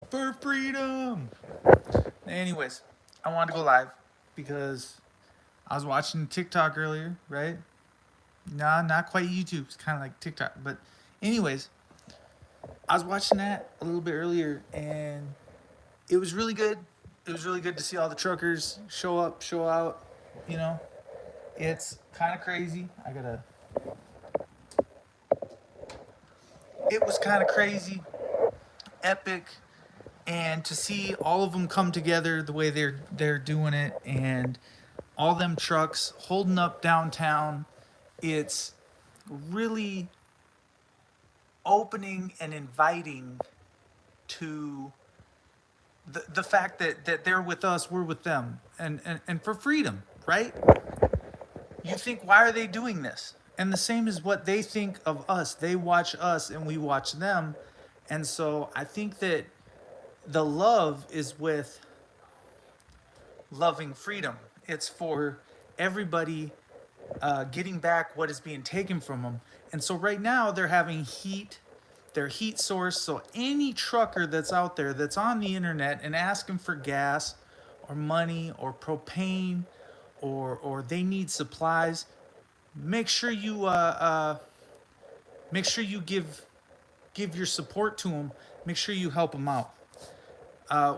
for freedom. Anyways, I wanted to go live because I was watching TikTok earlier, right? Nah, not quite YouTube. It's kind of like TikTok. But, anyways, I was watching that a little bit earlier and it was really good. It was really good to see all the truckers show up, show out. You know, it's kind of crazy. It was kind of crazy, epic, and to see all of them come together the way they're doing it, and all them trucks holding up downtown, it's really opening and inviting to the fact that they're with us, we're with them, and for freedom, right? You think, why are they doing this? And the same is what they think of us. They watch us and we watch them. And so I think that the love is with loving freedom. It's for everybody getting back what is being taken from them. And so right now they're having heat, their heat source. So any trucker that's out there that's on the internet and asking for gas or money or propane or they need supplies, make sure you give your support to them. Make sure you help them out.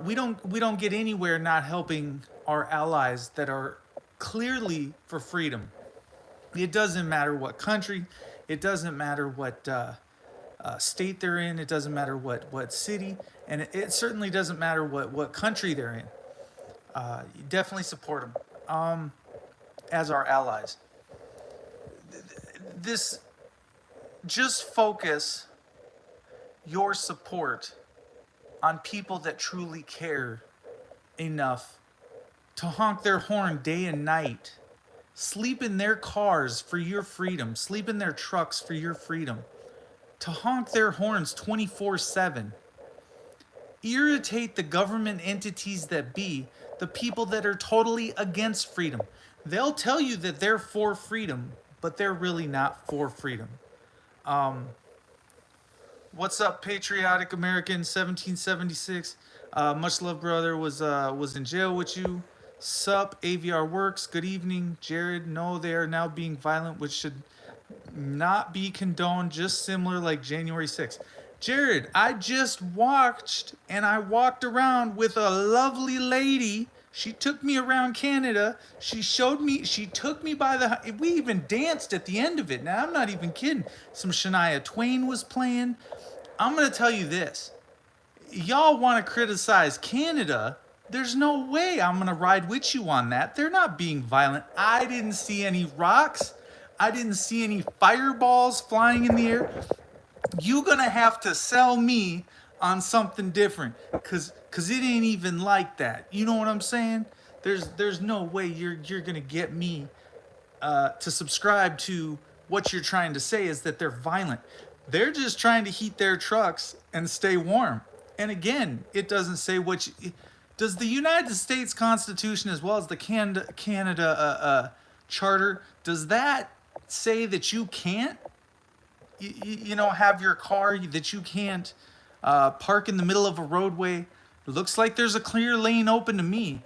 We don't get anywhere not helping our allies that are clearly for freedom. It doesn't matter what country, it doesn't matter what state they're in, it doesn't matter what city, and it certainly doesn't matter what country they're in. You definitely support them as our allies. This just focus your support on people that truly care enough to honk their horn day and night, sleep in their cars for your freedom, sleep in their trucks for your freedom, to honk their horns 24/7, irritate the government entities that be, the people that are totally against freedom. They'll tell you that they're for freedom, but they're really not for freedom. What's up, patriotic American 1776? Much love, brother. Was in jail with you. Sup, AVR works. Good evening, Jared. No, they are now being violent, which should not be condoned. Just similar like January 6th. Jared, I just watched and I walked around with a lovely lady. She took me around Canada. She showed me, she took me by the, we even danced at the end of it. Now, I'm not even kidding. Some Shania Twain was playing. I'm going to tell you this. Y'all want to criticize Canada. There's no way I'm going to ride with you on that. They're not being violent. I didn't see any rocks. I didn't see any fireballs flying in the air. You gonna have to sell me on something different, cause it ain't even like that. You know what I'm saying? There's no way you're gonna get me to subscribe to what you're trying to say is that they're violent. They're just trying to heat their trucks and stay warm. And again, it doesn't say what does the United States Constitution as well as the Canada Charter, does that say that you can't have your car, that you can't park in the middle of a roadway? It looks like there's a clear lane open to me.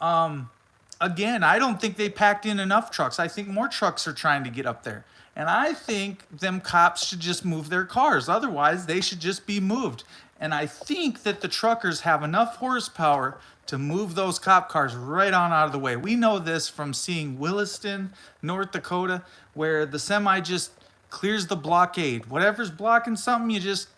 Again, I don't think they packed in enough trucks. I think more trucks are trying to get up there. And I think them cops should just move their cars. Otherwise, they should just be moved. And I think that the truckers have enough horsepower to move those cop cars right on out of the way. We know this from seeing Williston, North Dakota, where the semi just clears the blockade. Whatever's blocking something, you just,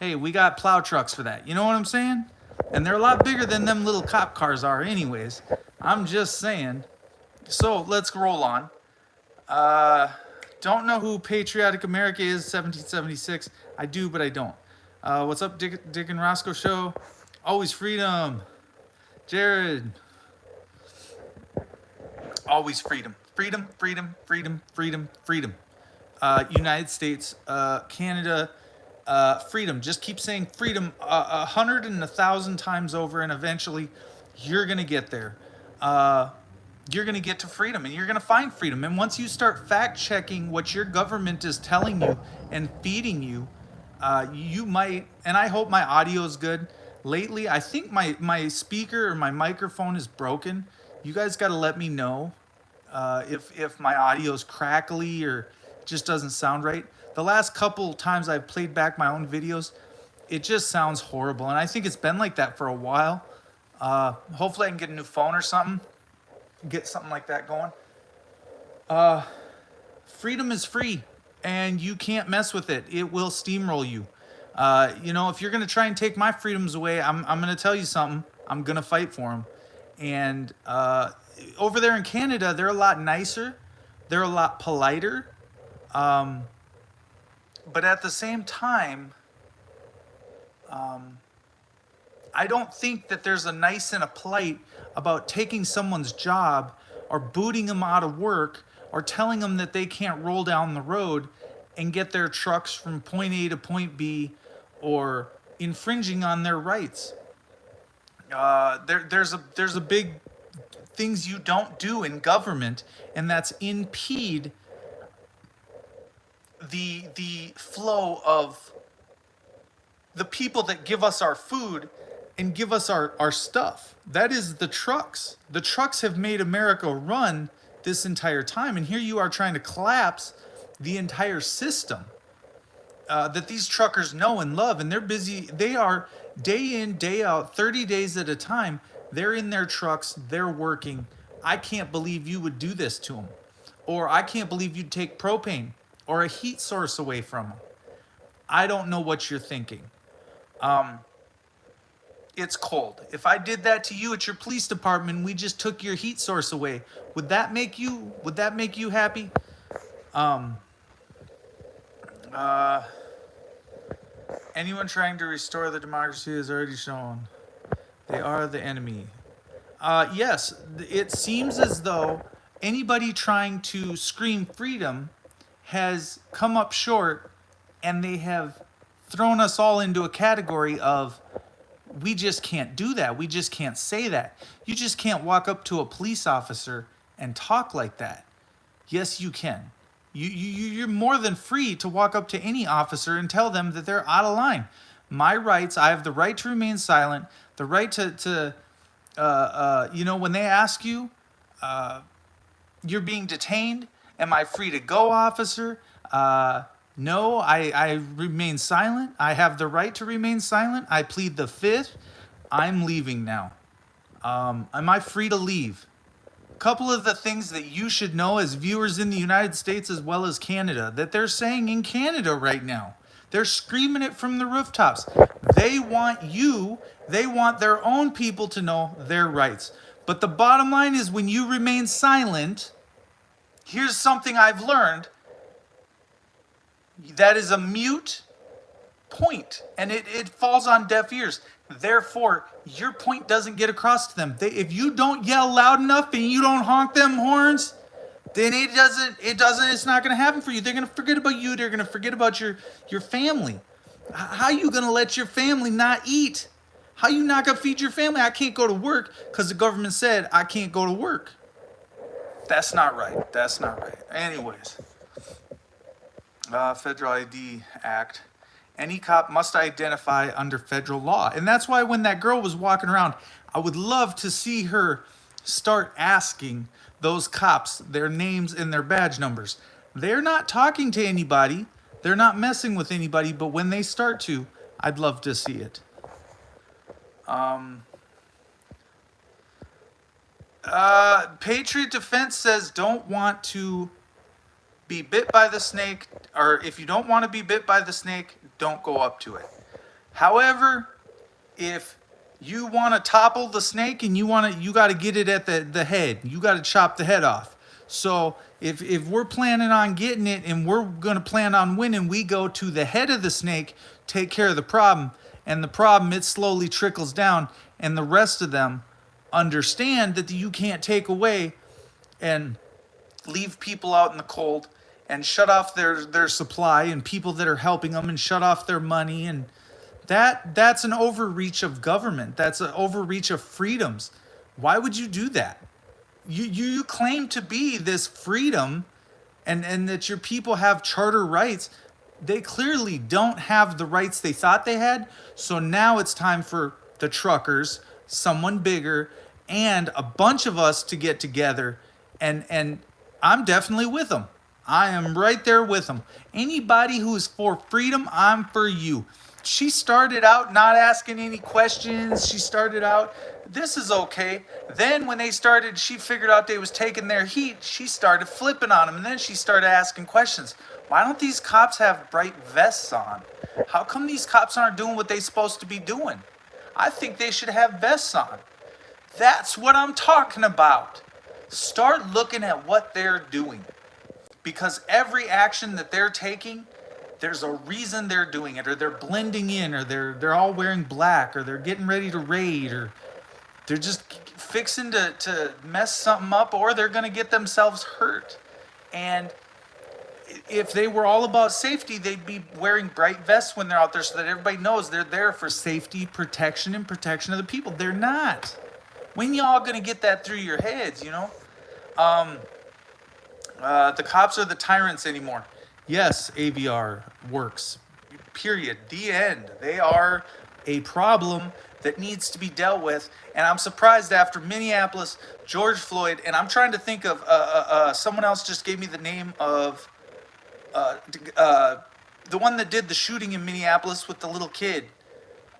hey, we got plow trucks for that. You know what I'm saying? And they're a lot bigger than them little cop cars are anyways. I'm just saying. So let's roll on. Don't know who Patriotic America is, 1776. I do, but I don't. What's up, Dick and Roscoe Show? Always freedom. Jared. Always freedom. Freedom, freedom, freedom, freedom, freedom. United States, Canada, freedom. Just keep saying freedom 100 and 1,000 times over, and eventually you're going to get there. You're going to get to freedom, and you're going to find freedom. And once you start fact-checking what your government is telling you and feeding you, you might, and I hope my audio is good. lately. I think my speaker or my microphone is broken. You guys got to let me know if my audio is crackly or just doesn't sound right. The last couple times I've played back my own videos, it just sounds horrible, and I think it's been like that for a while. Hopefully I can get a new phone or something, get something like that going. Freedom is free, and you can't mess with it. It will steamroll you. You know, if you're gonna try and take my freedoms away, I'm gonna tell you something. I'm gonna fight for them. And over there in Canada, they're a lot nicer. They're a lot politer. But at the same time, I don't think that there's a nice and a polite about taking someone's job or booting them out of work or telling them that they can't roll down the road and get their trucks from point A to point B, or infringing on their rights. There's a big things you don't do in government, and that's impede the flow of the people that give us our food and give us our stuff. That is the trucks. The trucks have made America run this entire time, and here you are trying to collapse the entire system that these truckers know and love, and they're busy. They are day in, day out, 30 days at a time. They're in their trucks, they're working. I can't believe you would do this to them. Or I can't believe you'd take propane or a heat source away from them. I don't know what you're thinking. It's cold. If I did that to you at your police department, we just took your heat source away, would that make you happy? Anyone trying to restore the democracy has already shown they are the enemy. Yes, it seems as though anybody trying to scream freedom has come up short, and they have thrown us all into a category of, we just can't do that. We just can't say that. You just can't walk up to a police officer and talk like that. Yes, you can. You're more than free to walk up to any officer and tell them that they're out of line. My rights, I have the right to remain silent, the right to you know, when they ask you, you're being detained, am I free to go, officer? No, I remain silent. I have the right to remain silent. I plead the fifth. I'm leaving now. Am I free to leave? Couple of the things that you should know as viewers in the United States as well as Canada, that they're saying in Canada right now. They're screaming it from the rooftops. They want their own people to know their rights. But the bottom line is, when you remain silent, here's something I've learned. That is a mute point, and it falls on deaf ears. Therefore, your point doesn't get across to them. If you don't yell loud enough and you don't honk them horns, then it's not going to happen for you. They're going to forget about you. They're going to forget about your family. How are you going to let your family not eat? How are you not going to feed your family? I can't go to work because the government said I can't go to work. That's not right. That's not right. Anyways, Federal ID Act. Any cop must identify under federal law. And that's why when that girl was walking around, I would love to see her start asking those cops their names and their badge numbers. They're not talking to anybody. They're not messing with anybody. But when they start to, I'd love to see it. Patriot Defense says don't want to be bit by the snake, or if you don't want to be bit by the snake, don't go up to it. However, if you want to topple the snake and you got to get it at the head. You got to chop the head off. So if we're planning on getting it and we're going to plan on winning, we go to the head of the snake, take care of the problem, and the problem, it slowly trickles down, and the rest of them understand that you can't take away and leave people out in the cold and shut off their supply and people that are helping them, and shut off their money. And that's an overreach of government. That's an overreach of freedoms. Why would you do that? You claim to be this freedom and that your people have charter rights. They clearly don't have the rights they thought they had. So now it's time for the truckers, someone bigger, and a bunch of us to get together, and I'm definitely with them. I am right there with them. Anybody who is for freedom, I'm for you. She started out not asking any questions. She started out, this is okay. Then when they started, she figured out they was taking their heat. She started flipping on them, and then she started asking questions. Why don't these cops have bright vests on? How come these cops aren't doing what they're supposed to be doing? I think they should have vests on. That's what I'm talking about. Start looking at what they're doing. Because every action that they're taking, there's a reason they're doing it, or they're blending in, or they're all wearing black, or they're getting ready to raid, or they're just fixing to mess something up, or they're going to get themselves hurt. And if they were all about safety, they'd be wearing bright vests when they're out there so that everybody knows they're there for safety, protection, and protection of the people. They're not. When y'all going to get that through your heads, you know? The cops are the tyrants anymore. Yes, AVR works. Period. The end. They are a problem that needs to be dealt with. And I'm surprised after Minneapolis, George Floyd, and I'm trying to think of someone else just gave me the name of the one that did the shooting in Minneapolis with the little kid.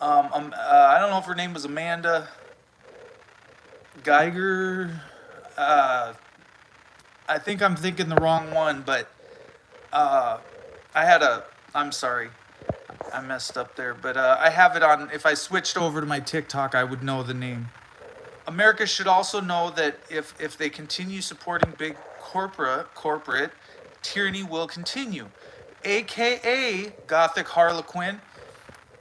I don't know if her name was Amanda Geiger. I think I'm thinking the wrong one, but I'm sorry, I messed up there, but I have it on. If I switched over to my TikTok, I would know the name. America should also know that if they continue supporting big corporate, tyranny will continue. AKA Gothic Harlequin,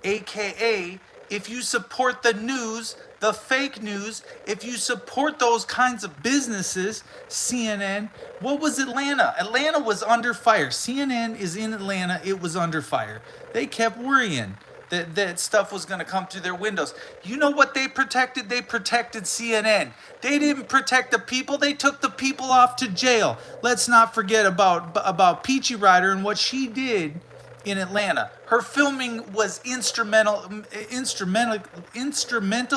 AKA if you support the news, the fake news, if you support those kinds of businesses, CNN, what was Atlanta? Atlanta was under fire. CNN is in Atlanta, it was under fire. They kept worrying that stuff was going to come through their windows. You know what they protected? They protected CNN. They didn't protect the people. They took the people off to jail. Let's not forget about Peachy Rider and what she did in Atlanta. Her filming was instrumental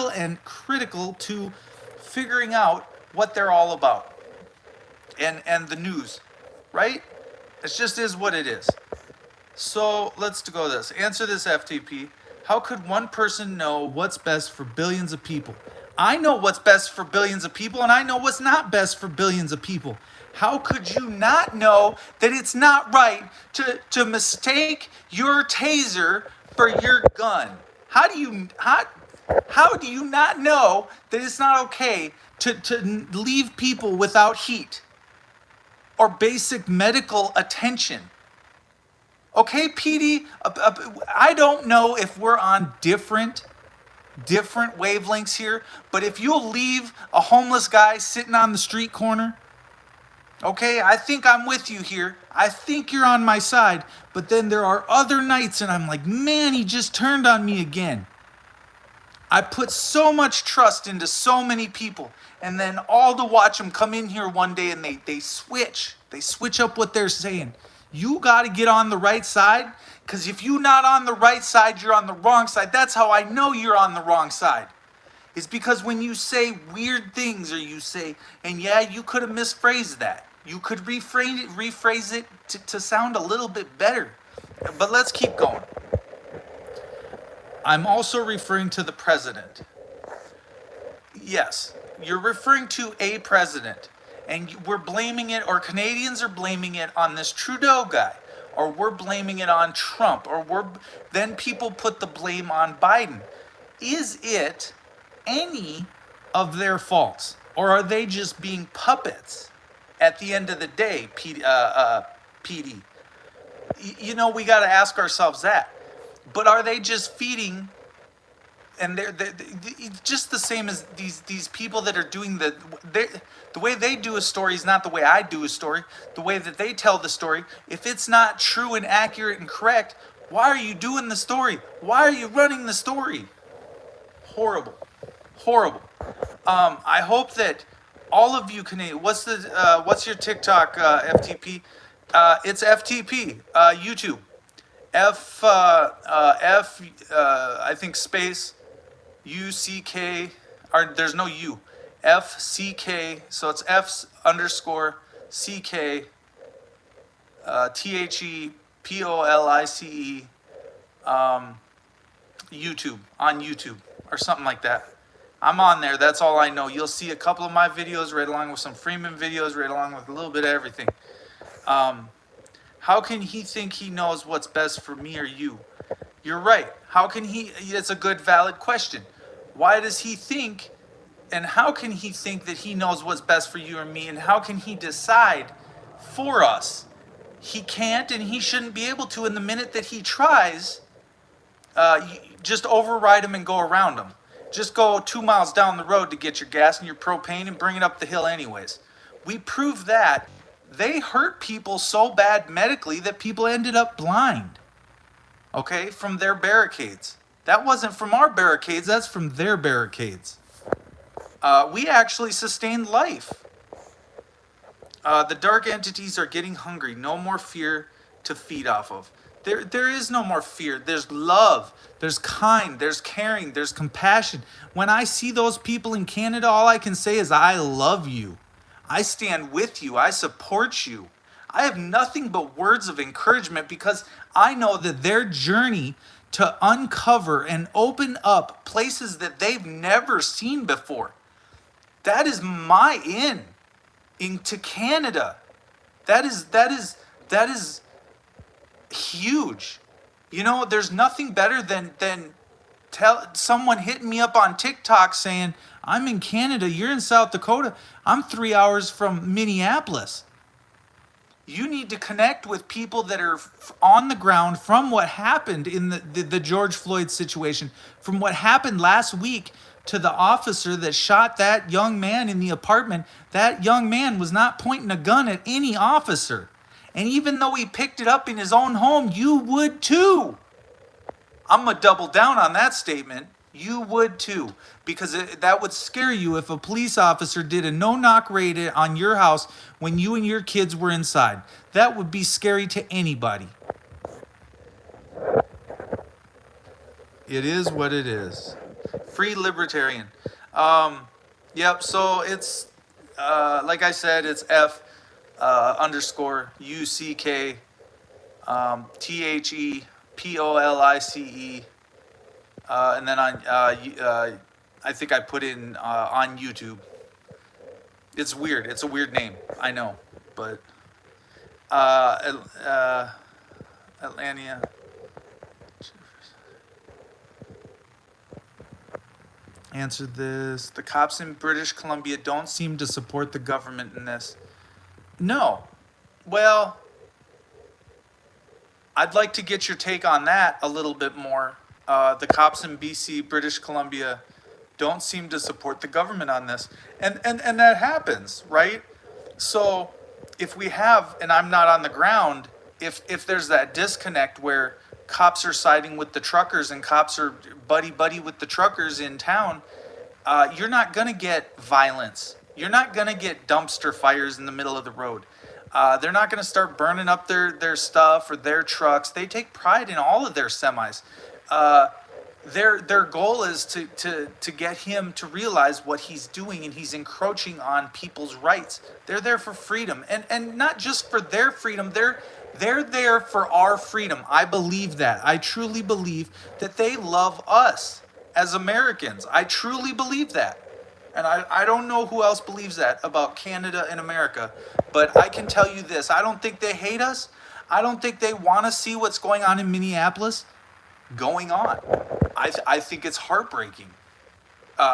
and critical to figuring out what they're all about. And the news, right? It just is what it is. So let's go this. Answer this, FTP. How could one person know what's best for billions of people? I know what's best for billions of people, and I know what's not best for billions of people. How could you not know that it's not right to mistake your taser for your gun? How do you not know that it's not okay to leave people without heat or basic medical attention? Okay, PD, I don't know if we're on different wavelengths here, but if you'll leave a homeless guy sitting on the street corner, okay, I think I'm with you here. I think you're on my side, but then there are other nights and I'm like, man, he just turned on me again. I put so much trust into so many people, and then all to watch them come in here one day and they switch up what they're saying. You got to get on the right side, because if you're not on the right side, you're on the wrong side. That's how I know you're on the wrong side. It's because when you say weird things, or you say, and yeah, you could have misphrased that. You could rephrase it to sound a little bit better. But let's keep going. I'm also referring to the president. Yes, you're referring to a president. And we're blaming it, or Canadians are blaming it on this Trudeau guy, or we're blaming it on Trump, or then people put the blame on Biden. Is it any of their faults, or are they just being puppets at the end of the day, PD? You know, we got to ask ourselves that. But are they just feeding? And they're just the same as these people that are doing the way they do a story is not the way I do a story. The way that they tell the story, if it's not true and accurate and correct, why are you doing the story? Why are you running the story? Horrible. I hope that all of you Canadian. What's your TikTok, FTP? It's FTP, YouTube. I think space. UCK, or there's no U, FCK, so it's F underscore CK ThePolice YouTube, on YouTube or something like that. I'm on there. That's all I know. You'll see a couple of my videos right along with some Freeman videos, right along with a little bit of everything. How can he think he knows what's best for me or you? You're right. How can he? It's a good, valid question. Why does he think, and how can he think that he knows what's best for you or me, and how can he decide for us? He can't, and he shouldn't be able to. And the minute that he tries, just override him and go around him. Just go 2 miles down the road to get your gas and your propane and bring it up the hill anyways. We proved that. They hurt people so bad medically that people ended up blind, okay, from their barricades. That wasn't from our barricades, that's from their barricades. We actually sustained life. The dark entities are getting hungry. No more fear to feed off of. There is no more fear. There's love. There's kind. There's caring. There's compassion. When I see those people in Canada, all I can say is, I love you. I stand with you. I support you. I have nothing but words of encouragement because I know that their journey to uncover and open up places that they've never seen before, that is my into Canada. That is huge. You know, there's nothing better than someone hitting me up on TikTok saying, I'm in Canada, you're in South Dakota, I'm 3 hours from Minneapolis. You need to connect with people that are on the ground from what happened in the George Floyd situation, from what happened last week to the officer that shot that young man in the apartment. That young man was not pointing a gun at any officer. And even though he picked it up in his own home, you would too. I'm going to double down on that statement. You would too. Because that would scare you if a police officer did a no-knock raid on your house when you and your kids were inside. That would be scary to anybody. It is what it is. Free libertarian. Yep, so it's, like I said, it's F underscore UCK ThePolice. And then on, I think I put in on YouTube. It's weird. It's a weird name. I know. But Atlanta. Answered this. The cops in British Columbia don't seem to support the government in this. No. Well, I'd like to get your take on that a little bit more. The cops in BC, British Columbia, don't seem to support the government on this. And that happens, right? So if we have, and I'm not on the ground, if there's that disconnect where cops are siding with the truckers and cops are buddy with the truckers in town, you're not going to get violence. You're not going to get dumpster fires in the middle of the road. They're not going to start burning up their stuff or their trucks. They take pride in all of their semis. Their goal is to get him to realize what he's doing, and he's encroaching on people's rights. They're there for freedom, and not just for their freedom. They're there for our freedom. I believe that. I truly believe that they love us as Americans. I truly believe that. And I don't know who else believes that about Canada and America, but I can tell you this. I don't think they hate us. I don't think they want to see what's going on in Minneapolis going on. I think it's heartbreaking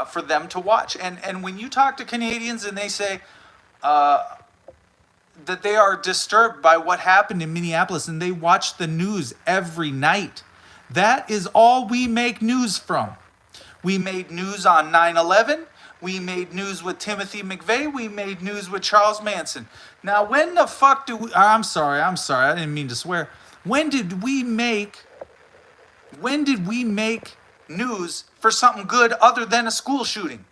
for them to watch. And when you talk to Canadians and they say that they are disturbed by what happened in Minneapolis and they watch the news every night, that is all we make news from. We made news on 9/11. We made news with Timothy McVeigh. We made news with Charles Manson. Now, when the fuck do we... I'm sorry. I didn't mean to swear. When did we make news for something good other than a school shooting?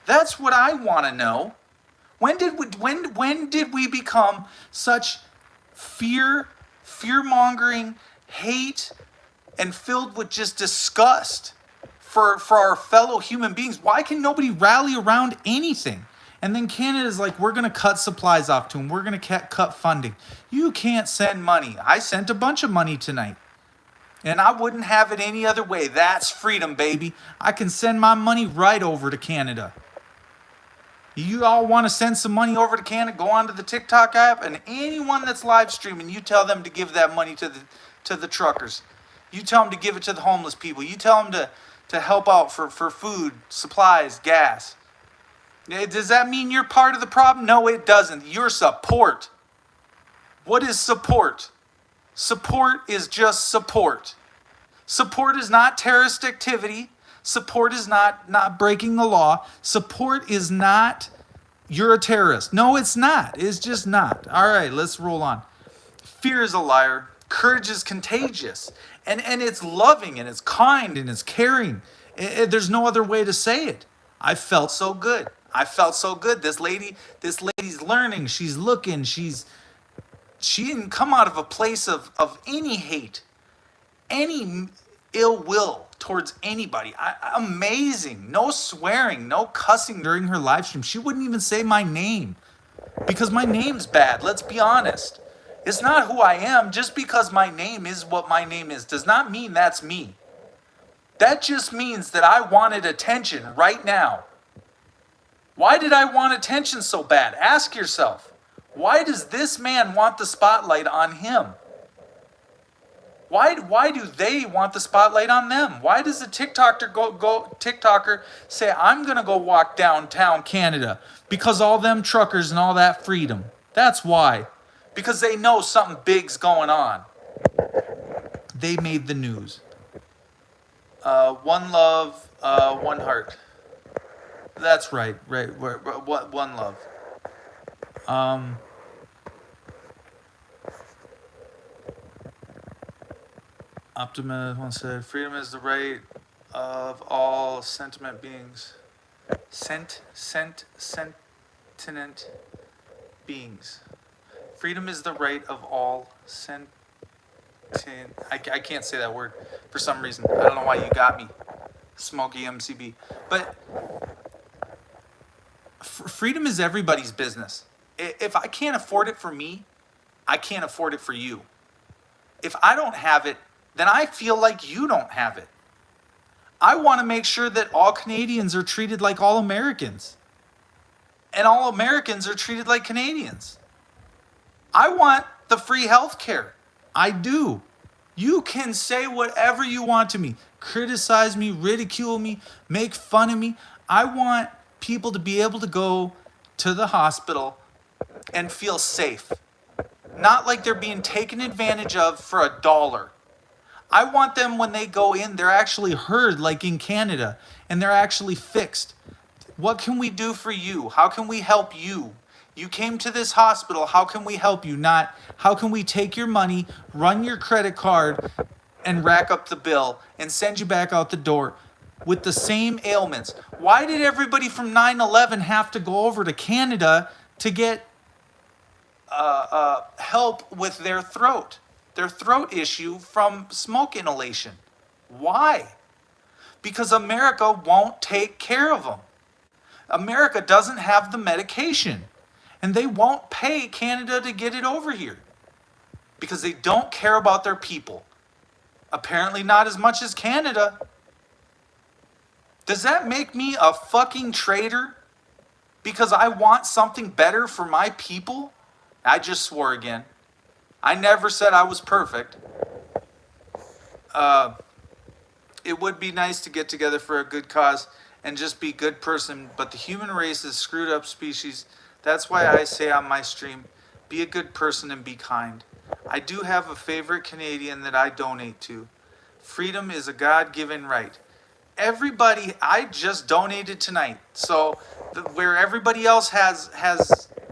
That's what I want to know. When did we become such fear-mongering, hate, and filled with just disgust for our fellow human beings. Why can nobody rally around anything? And then Canada's like, we're going to cut supplies off to them. We're going to cut funding. You can't send money. I sent a bunch of money tonight. And I wouldn't have it any other way. That's freedom, baby. I can send my money right over to Canada. You all want to send some money over to Canada, go onto the TikTok app, and anyone that's live streaming, you tell them to give that money to the truckers. You tell them to give it to the homeless people. You tell them to help out for food, supplies, gas. Does that mean you're part of the problem? No, it doesn't. You're support. What is support? Support is just support. Support is not terrorist activity. Support is not breaking the law. Support is not you're a terrorist. No, it's not. It's just not. All right, let's roll on. Fear is a liar. Courage is contagious. And it's loving and it's kind and it's caring. There's no other way to say it. I felt so good. I felt so good. This lady's learning. She's looking. She didn't come out of a place of any hate, any ill will towards anybody. Amazing. No swearing, no cussing during her live stream. She wouldn't even say my name because my name's bad. Let's be honest. It's not who I am. Just because my name is what my name is does not mean that's me. That just means that I wanted attention right now. Why did I want attention so bad? Ask yourself. Why does this man want the spotlight on him? Why do they want the spotlight on them? Why does the TikToker say, I'm going to go walk downtown Canada because all them truckers and all that freedom? That's why. Because they know something big's going on. They made the news. One love, one heart. That's right. One love. Optimus once said, freedom is the right of all sentient beings. Sentient beings. Freedom is the right of all sentient. I can't say that word for some reason. I don't know why you got me, Smokey MCB. But freedom is everybody's business. If I can't afford it for me, I can't afford it for you. If I don't have it, then I feel like you don't have it. I want to make sure that all Canadians are treated like all Americans. And all Americans are treated like Canadians. I want the free health care. I do. You can say whatever you want to me. Criticize me, ridicule me, make fun of me. I want people to be able to go to the hospital and feel safe. Not like they're being taken advantage of for $1. I want them when they go in, they're actually heard like in Canada and they're actually fixed. What can we do for you? How can we help you? You came to this hospital. How can we help you? Not how can we take your money, run your credit card and rack up the bill and send you back out the door with the same ailments. Why did everybody from 9/11 have to go over to Canada to get help with their throat issue from smoke inhalation? Why? Because America won't take care of them. America doesn't have the medication, and they won't pay Canada to get it over here because they don't care about their people. Apparently not as much as Canada. Does that make me a fucking traitor because I want something better for my people? I just swore again. I never said I was perfect. It would be nice to get together for a good cause and just be a good person, but the human race is screwed up species. That's why I say on my stream, be a good person and be kind. I do have a favorite Canadian that I donate to. Freedom is a God-given right. Everybody, I just donated tonight. So where everybody else has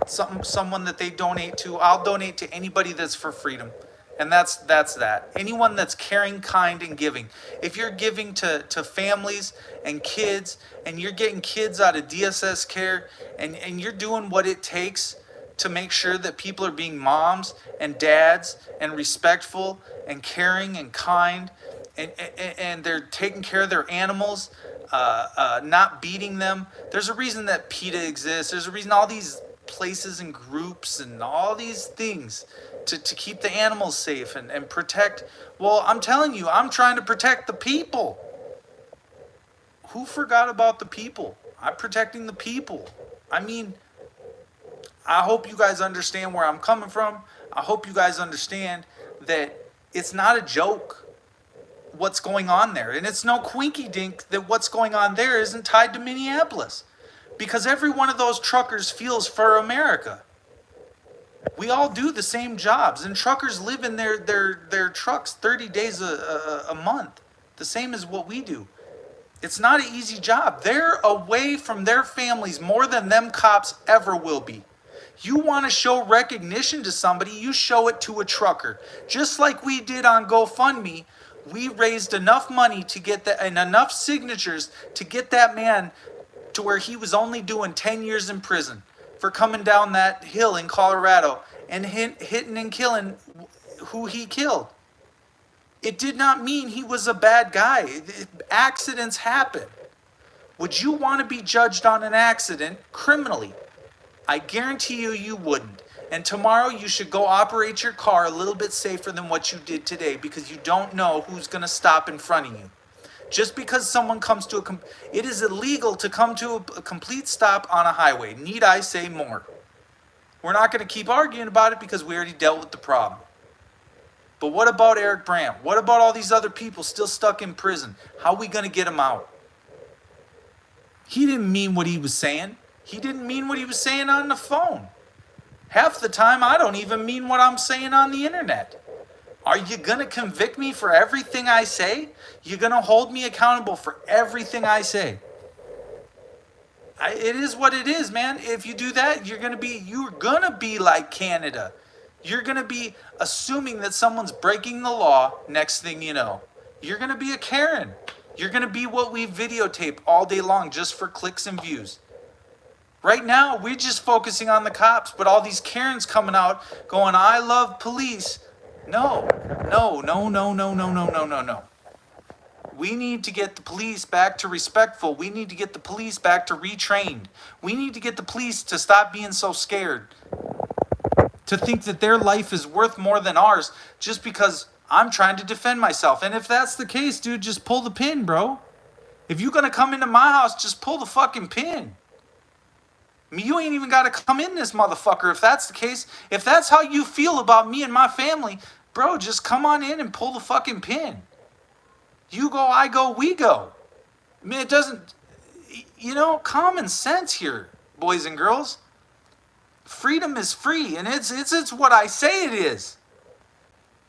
someone that they donate to, I'll donate to anybody that's for freedom. And that's that. Anyone that's caring, kind, and giving. If you're giving to families and kids, and you're getting kids out of DSS care, and you're doing what it takes to make sure that people are being moms and dads and respectful and caring and kind and they're taking care of their animals, not beating them. There's a reason that PETA exists. There's a reason all these places and groups and all these things to keep the animals safe and protect. Well, I'm telling you, I'm trying to protect the people. Who forgot about the people? I'm protecting the people. I mean, I hope you guys understand where I'm coming from. I hope you guys understand that it's not a joke what's going on there. And it's no quinky dink that what's going on there isn't tied to Minneapolis. Because every one of those truckers feels for America. We all do the same jobs, and truckers live in their trucks 30 days a month, the same as what we do. It's not an easy job. They're away from their families more than them cops ever will be. You want to show recognition to somebody, you show it to a trucker. Just like we did on GoFundMe, we raised enough money to get that and enough signatures to get that man to where he was only doing 10 years in prison for coming down that hill in Colorado and hitting and killing who he killed. It did not mean he was a bad guy. Accidents happen. Would you want to be judged on an accident criminally? I guarantee you, you wouldn't. And tomorrow you should go operate your car a little bit safer than what you did today, because you don't know who's going to stop in front of you. Just because someone comes to it is illegal to come to a complete stop on a highway. Need I say more? We're not going to keep arguing about it because we already dealt with the problem. But what about Eric Brandt? What about all these other people still stuck in prison? How are we going to get them out? He didn't mean what he was saying. He didn't mean what he was saying on the phone. Half the time, I don't even mean what I'm saying on the internet. Are you going to convict me for everything I say? You're going to hold me accountable for everything I say. It is what it is, man. If you do that, you're going to be like Canada. You're going to be assuming that someone's breaking the law next thing you know. You're going to be a Karen. You're going to be what we videotape all day long just for clicks and views. Right now, we're just focusing on the cops, but all these Karens coming out going, I love police. No. We need to get the police back to respectful. We need to get the police back to retrained. We need to get the police to stop being so scared. To think that their life is worth more than ours just because I'm trying to defend myself. And if that's the case, dude, just pull the pin, bro. If you're going to come into my house, just pull the fucking pin. I mean, you ain't even got to come in this motherfucker if that's the case. If that's how you feel about me and my family, bro, just come on in and pull the fucking pin. You go, I go, we go. I mean, it doesn't, common sense here, boys and girls. Freedom is free, and it's what I say it is.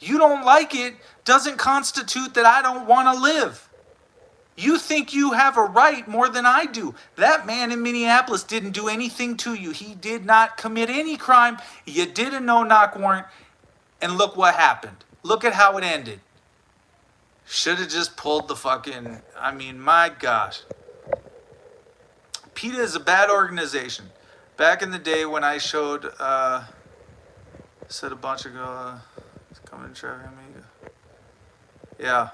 You don't like it, doesn't constitute that I don't want to live. You think you have a right more than I do. That man in Minneapolis didn't do anything to you. He did not commit any crime. You did a no-knock warrant, and look what happened. Look at how it ended. Should have just pulled the fucking, my gosh. PETA is a bad organization. Back in the day when I showed, said a bunch ago, coming to traffic, yeah.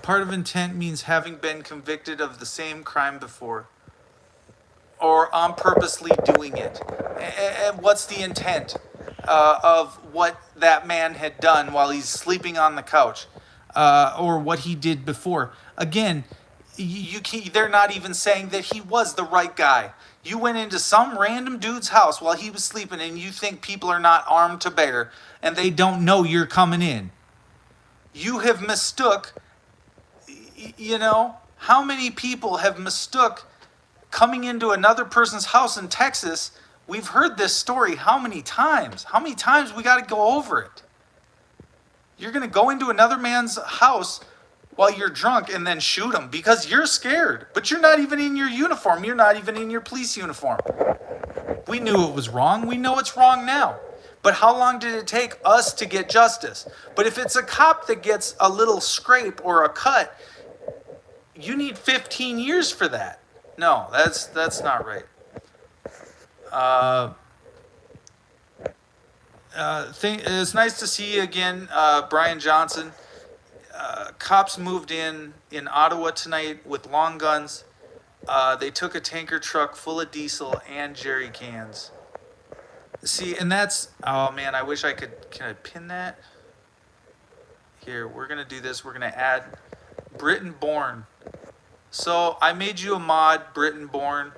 Part of intent means having been convicted of the same crime before, or on purposely doing it. And what's the intent of what that man had done while he's sleeping on the couch, or what he did before? Again, they're not even saying that he was the right guy. You went into some random dude's house while he was sleeping, and you think people are not armed to bear, and they don't know you're coming in. You have mistook. How many people have mistook coming into another person's house in Texas? We've heard this story how many times? How many times we got to go over it? You're going to go into another man's house while you're drunk and then shoot him because you're scared. But you're not even in your uniform. You're not even in your police uniform. We knew it was wrong. We know it's wrong now. But how long did it take us to get justice? But if it's a cop that gets a little scrape or a cut, you need 15 years for that. No, that's not right. It's nice to see you again, Brian Johnson. Cops moved in Ottawa tonight with long guns. They took a tanker truck full of diesel and jerry cans. See, and that's, oh man, I wish I could, can I pin that? Here, we're gonna do this. We're gonna add Britain Born. So I made you a mod, Britain Born.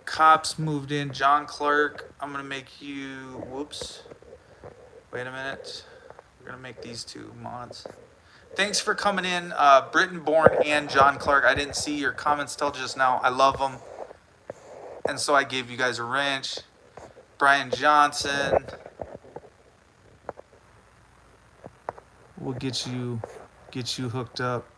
Cops moved in, John Clark. I'm gonna make you, whoops. Wait a minute. We're gonna make these two mods. Thanks for coming in, Britain Born and John Clark. I didn't see your comments till just now. I love them. And so I gave you guys a wrench. Brian Johnson. We'll get you hooked up.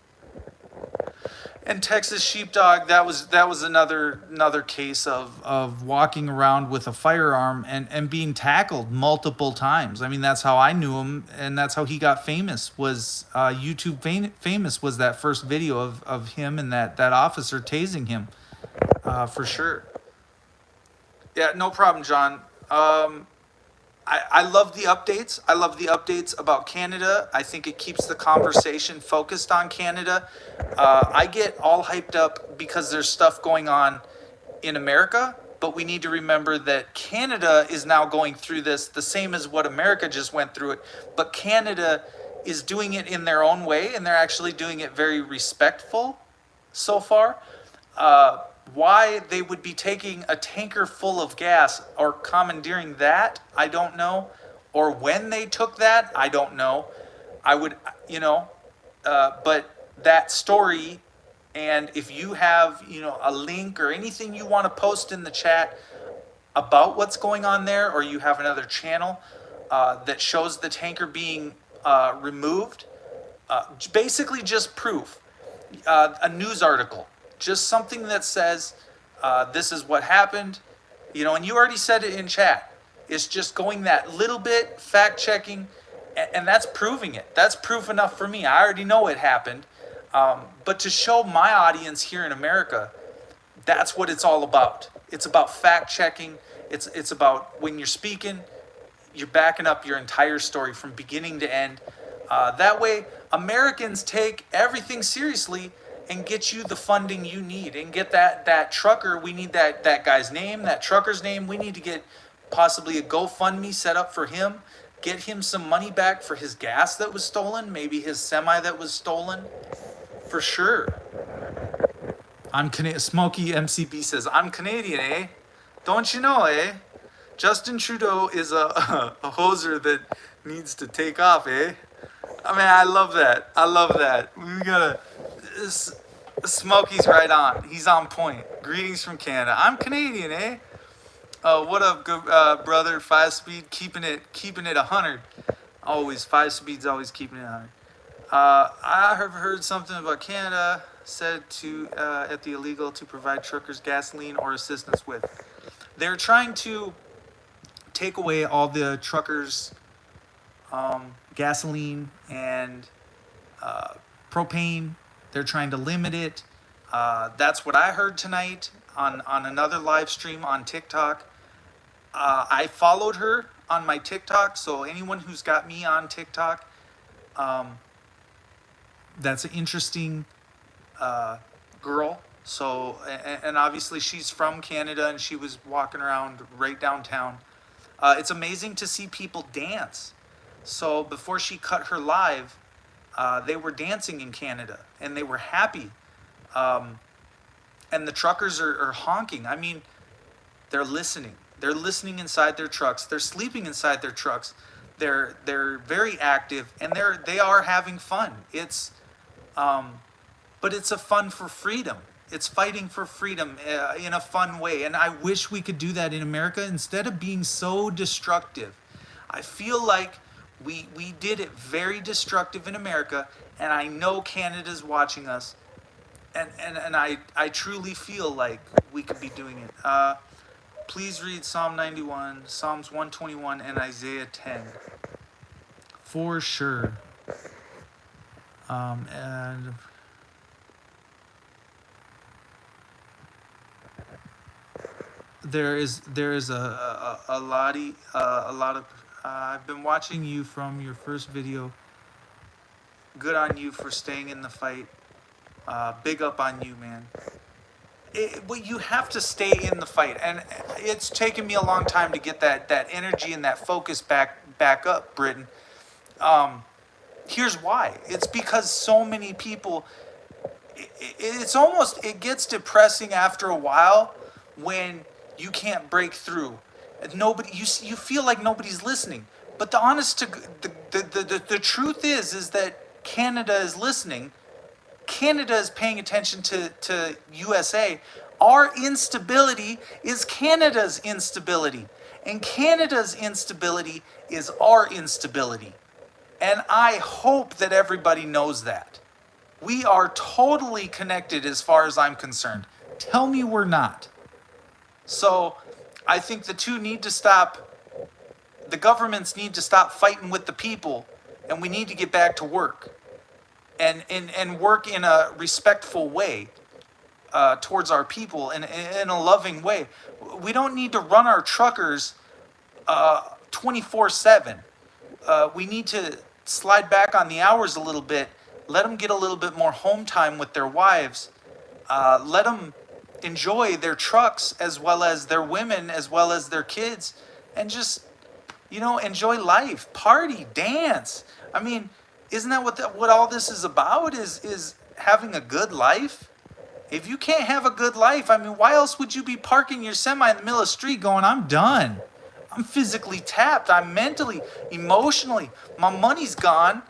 And Texas Sheepdog, that was another case of walking around with a firearm and being tackled multiple times. I mean, that's how I knew him, and that's how he got famous. Was YouTube famous was that first video of him and that officer tasing him, for sure. Yeah, no problem, John. I love the updates. I love the updates about Canada. I think it keeps the conversation focused on Canada. I get all hyped up because there's stuff going on in America, but we need to remember that Canada is now going through this the same as what America just went through it, but Canada is doing it in their own way, and they're actually doing it very respectful so far. Why they would be taking a tanker full of gas or commandeering that, I don't know. Or when they took that, I don't know. I would, but that story, and if you have, a link or anything you want to post in the chat about what's going on there, or you have another channel that shows the tanker being removed, basically just proof, a news article. Just something that says, this is what happened, and you already said it in chat. It's just going that little bit, fact checking, and that's proving it. That's proof enough for me. I already know it happened. But to show my audience here in America, that's what it's all about. It's about fact checking. It's about when you're speaking, you're backing up your entire story from beginning to end. That way, Americans take everything seriously and get you the funding you need, and get that trucker. We need that guy's name, that trucker's name. We need to get possibly a GoFundMe set up for him, get him some money back for his gas that was stolen, maybe his semi that was stolen, for sure. I'm Canadian. Smokey MCB says, I'm Canadian, eh? Don't you know, eh? Justin Trudeau is a hoser that needs to take off, eh? I mean, I love that. I love that. We gotta... Smokey's right on. He's on point. Greetings from Canada. I'm Canadian, eh? What up, good brother? 5-speed, keeping it 100. Always 5-speed's always keeping it 100. I have heard something about Canada said to at the illegal to provide truckers gasoline or assistance with. They're trying to take away all the truckers' gasoline and propane. They're trying to limit it. That's what I heard tonight on another live stream on TikTok. I followed her on my TikTok, so anyone who's got me on TikTok, that's an interesting girl. So, and obviously she's from Canada, and she was walking around right downtown. It's amazing to see people dance. So before she cut her live, they were dancing in Canada, and they were happy. And the truckers are honking. I mean, they're listening. They're listening inside their trucks. They're sleeping inside their trucks. They're very active, and they are having fun. It's, but it's a fun for freedom. It's fighting for freedom in a fun way. And I wish we could do that in America instead of being so destructive. I feel like we did it very destructive in America, and I know Canada's watching us, and I truly feel like we could be doing it. Please read Psalm 91, Psalms 121, and Isaiah 10. For sure. And there is a lot of I've been watching you from your first video. Good on you for staying in the fight. Big up on you, man. Well, you have to stay in the fight, and it's taken me a long time to get that energy and that focus back up, Britain. Here's why. It's because so many people. It gets depressing after a while when you can't break through. Nobody, you feel like nobody's listening. But the truth is that Canada is listening. Canada is paying attention to USA. Our instability is Canada's instability. And Canada's instability is our instability. And I hope that everybody knows that. We are totally connected as far as I'm concerned. Tell me we're not. So I think the two need to stop. The governments need to stop fighting with the people, and we need to get back to work. And work in a respectful way towards our people, in a loving way. We don't need to run our truckers 24/7. We need to slide back on the hours a little bit, let them get a little bit more home time with their wives, let them enjoy their trucks as well as their women, as well as their kids, and just, enjoy life, party, dance. I mean, isn't that what all this is about, is having a good life? If you can't have a good life, I mean, why else would you be parking your semi in the middle of the street going, I'm done. I'm physically tapped. I'm mentally, emotionally. My money's gone.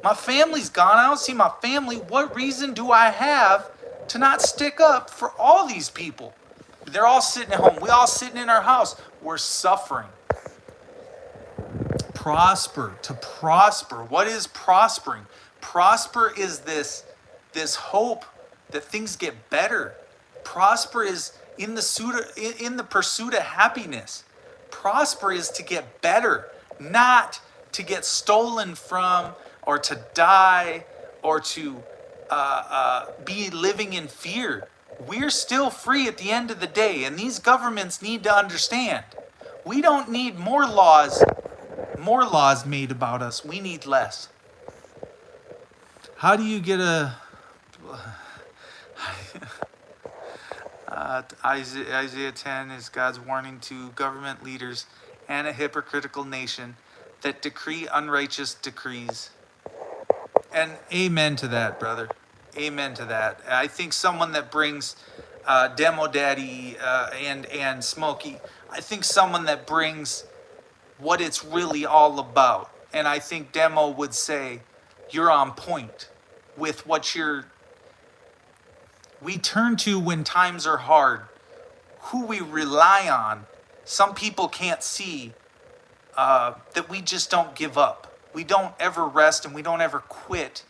My family's gone. I don't see my family. What reason do I have to not stick up for all these people? They're all sitting at home. We all sitting in our house. We're suffering. To prosper. What is prospering? Prosper is this hope that things get better. Prosper is in the pursuit of happiness. Prosper is to get better, not to get stolen from, or to die, or to be living in fear. We're still free at the end of the day, and these governments need to understand. We don't need more laws made about us. We need less. How do you get Isaiah 10 is God's warning to government leaders and a hypocritical nation that decree unrighteous decrees. And amen to that, brother. Amen to that. I think someone that brings Demo Daddy and Smokey, I think someone that brings what it's really all about. And I think Demo would say, you're on point with what we turn to when times are hard, who we rely on. Some people can't see that we just don't give up. We don't ever rest, and we don't ever quit.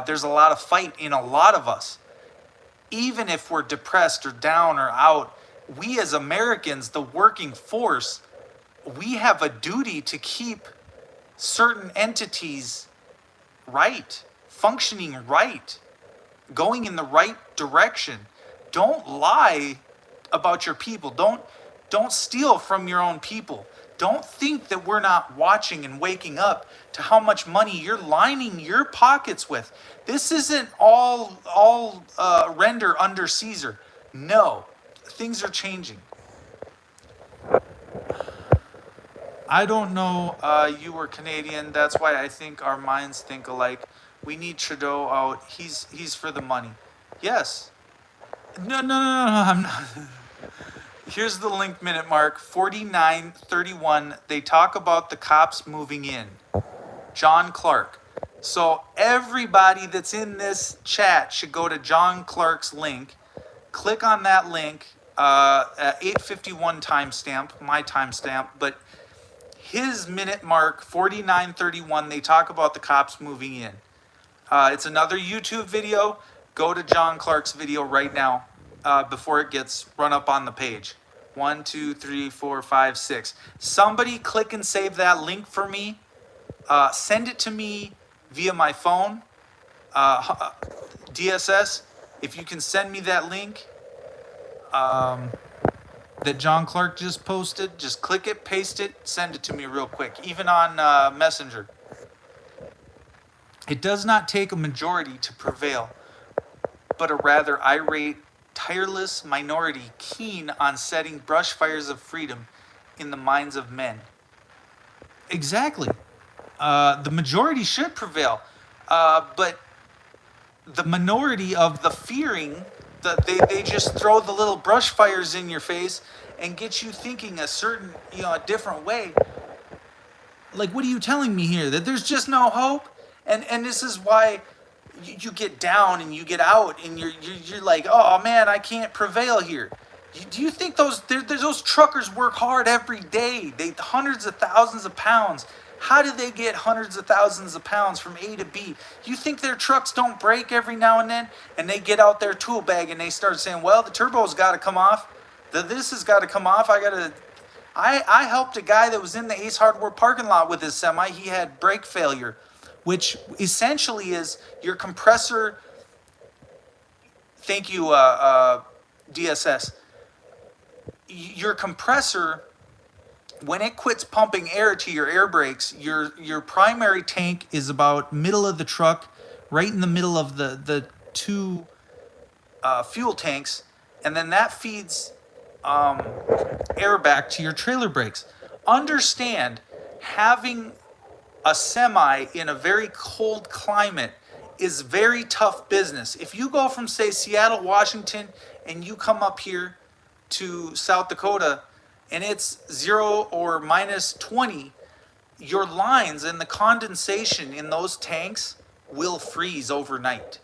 There's a lot of fight in a lot of us. Even if we're depressed or down or out, we as Americans, the working force, we have a duty to keep certain entities right, functioning right, going in the right direction. Don't lie about your people. Don't steal from your own people. Don't think that we're not watching and waking up to how much money you're lining your pockets with. This isn't all render under Caesar. No, things are changing. I don't know. You were Canadian. That's why I think our minds think alike. We need Trudeau out. He's for the money. Yes. No. I'm not. Here's the link minute mark, 49:31. They talk about the cops moving in. John Clark. So everybody that's in this chat should go to John Clark's link. Click on that link. 8:51 timestamp, my timestamp, but his minute mark, 49:31. They talk about the cops moving in. It's another YouTube video. Go to John Clark's video right now before it gets run up on the page. 1, 2, 3, 4, 5, 6. Somebody click and save that link for me. Send it to me via my phone, DSS. If you can send me that link that John Clark just posted, just click it, paste it, send it to me real quick, even on Messenger. It does not take a majority to prevail, but a rather irate, tireless minority keen on setting brush fires of freedom in the minds of men. Exactly. The majority should prevail, but the minority of the fearing, they just throw the little brush fires in your face and get you thinking a certain, a different way. Like, what are you telling me here? That there's just no hope? And this is why you get down and you get out and you're like, oh man, I can't prevail here. Do you think those truckers work hard every day? They hundreds of thousands of pounds. How do they get hundreds of thousands of pounds from A to B? You think their trucks don't break every now and then? And they get out their tool bag and they start saying, well, the turbo's got to come off. This has got to come off. I helped a guy that was in the Ace Hardware parking lot with his semi. He had brake failure, which essentially is your compressor. Thank you, DSS. Your compressor, when it quits pumping air to your air brakes, your primary tank is about middle of the truck, right in the middle of the two fuel tanks, and then that feeds air back to your trailer brakes. Understand, having a semi in a very cold climate is very tough business. If you go from, say, Seattle, Washington, and you come up here to South Dakota and it's 0 or minus 20, your lines and the condensation in those tanks will freeze overnight.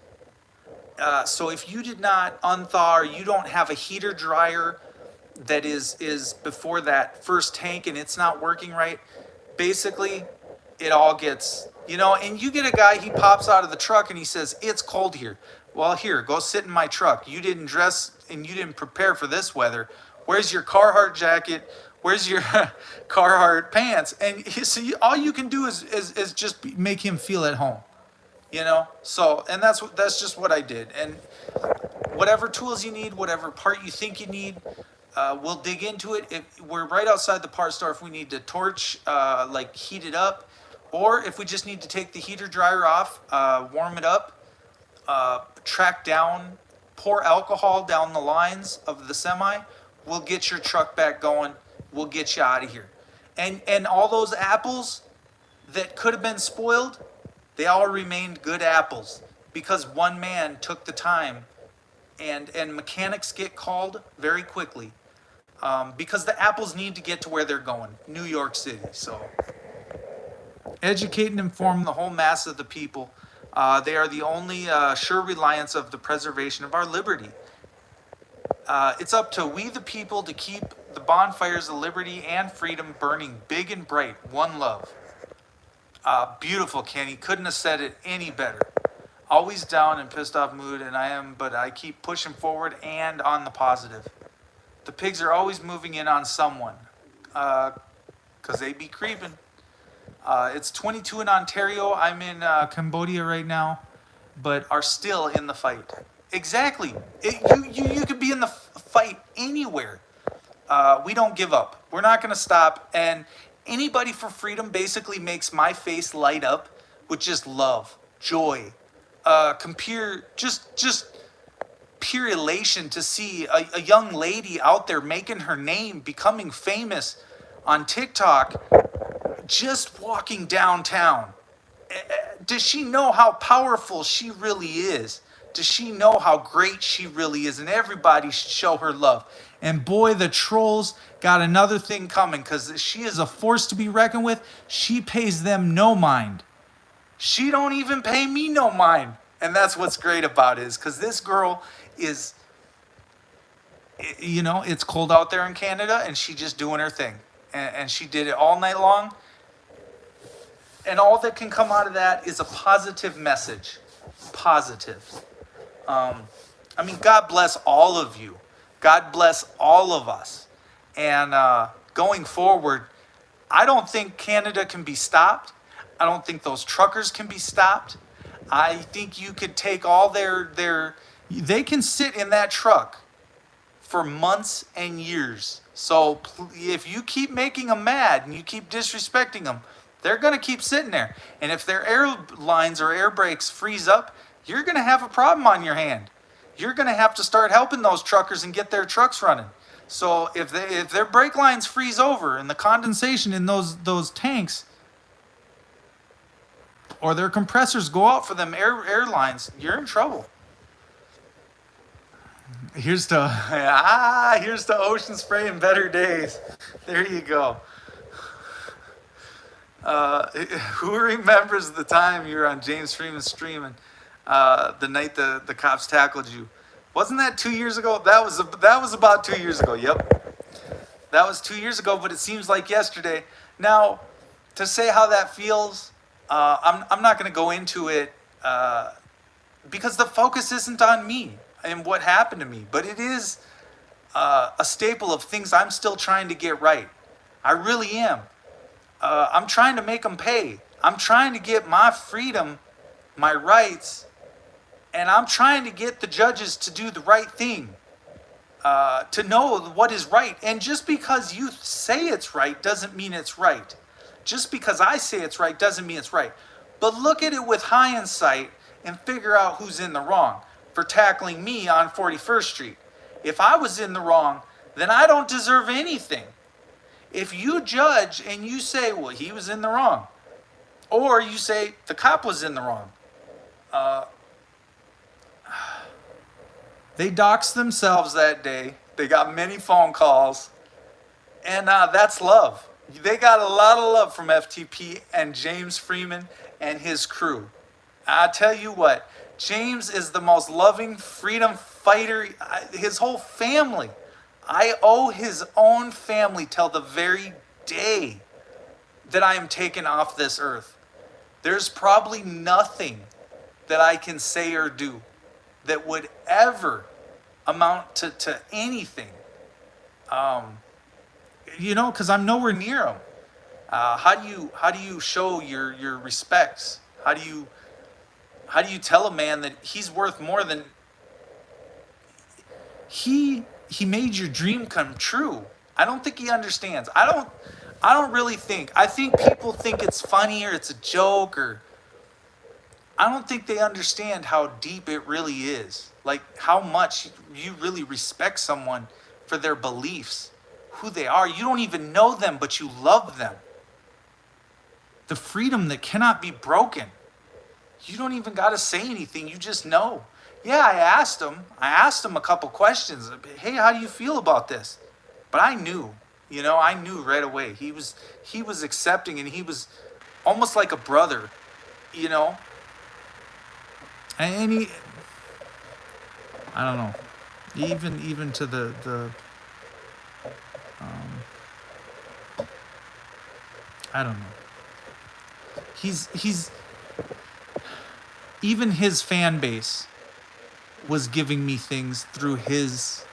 So if you did not unthaw, or you don't have a heater dryer that is before that first tank and it's not working right, basically it all gets, and you get a guy, he pops out of the truck and he says, it's cold here. Well, here, go sit in my truck. You didn't dress and you didn't prepare for this weather. Where's your Carhartt jacket? Where's your Carhartt pants? And so all you can do is just make him feel at home, So, and that's just what I did. And whatever tools you need, whatever part you think you need, we'll dig into it. We're right outside the part store if we need to torch, heat it up, or if we just need to take the heater dryer off, warm it up, track down, pour alcohol down the lines of the semi. We'll get your truck back going. We'll get you out of here. And all those apples that could have been spoiled, they all remained good apples because one man took the time, and mechanics get called very quickly because the apples need to get to where they're going, New York City. So educate and inform the whole mass of the people. They are the only sure reliance of the preservation of our liberty. It's up to we the people to keep the bonfires of liberty and freedom burning big and bright. One love. Beautiful, Kenny. Couldn't have said it any better. Always down and pissed off mood, but I keep pushing forward and on the positive. The pigs are always moving in on someone, because they be creeping. It's 22 in Ontario. I'm in Cambodia right now, but are still in the fight. Exactly. You could be in the fight anywhere. We don't give up. We're not going to stop. And anybody for freedom basically makes my face light up with just love, joy, just pure elation to see a young lady out there making her name, becoming famous on TikTok, just walking downtown. Does she know how powerful she really is? Does she know how great she really is? And everybody should show her love. And boy, the trolls got another thing coming because she is a force to be reckoned with. She pays them no mind. She don't even pay me no mind. And that's what's great about it, is because this girl is, it's cold out there in Canada and she just doing her thing. And she did it all night long. And all that can come out of that is a positive message. Positive. God bless all of you. God bless all of us. And going forward, I don't think Canada can be stopped. I don't think those truckers can be stopped. I think you could take all they can sit in that truck for months and years. So if you keep making them mad and you keep disrespecting them, They're going to keep sitting there. And if their air lines or air brakes freeze up, you're going to have a problem on your hand. You're going to have to start helping those truckers and get their trucks running. So if their brake lines freeze over and the condensation in those tanks or their compressors go out for them airlines, you're in trouble. Here's to Ocean Spray and Better Days. There you go. Who remembers the time you were on James Freeman streaming the night the cops tackled you? Wasn't that 2 years ago? That was about 2 years ago. Yep, that was 2 years ago. But it seems like yesterday. Now, to say how that feels, I'm not going to go into it because the focus isn't on me and what happened to me, but it is a staple of things I'm still trying to get right. I really am. I'm trying to make them pay. I'm trying to get my freedom, my rights, and I'm trying to get the judges to do the right thing, to know what is right. And just because you say it's right doesn't mean it's right. Just because I say it's right doesn't mean it's right. But look at it with hindsight and figure out who's in the wrong for tackling me on 41st Street. If I was in the wrong, then I don't deserve anything. If you judge and you say, well, he was in the wrong, or you say the cop was in the wrong, they doxed themselves that day. They got many phone calls, and that's love. They got a lot of love from FTP and James Freeman and his crew. I tell you what, James is the most loving freedom fighter. His whole family. I owe his own family till the very day that I am taken off this earth. There's probably nothing that I can say or do that would ever amount to anything. Because I'm nowhere near him. How do you show your respects? How do you tell a man that he's worth more than he made your dream come true? I don't think he understands. I don't really think. I think people think it's funny or it's a joke, or I don't think they understand how deep it really is. Like how much you really respect someone for their beliefs, who they are. You don't even know them, but you love them. The freedom that cannot be broken. You don't even got to say anything. You just know. Yeah, I asked him a couple questions. Hey, how do you feel about this? But I knew right away. He was accepting, and he was almost like a brother, And he, I don't know, even to the I don't know. He's even his fan base was giving me things through his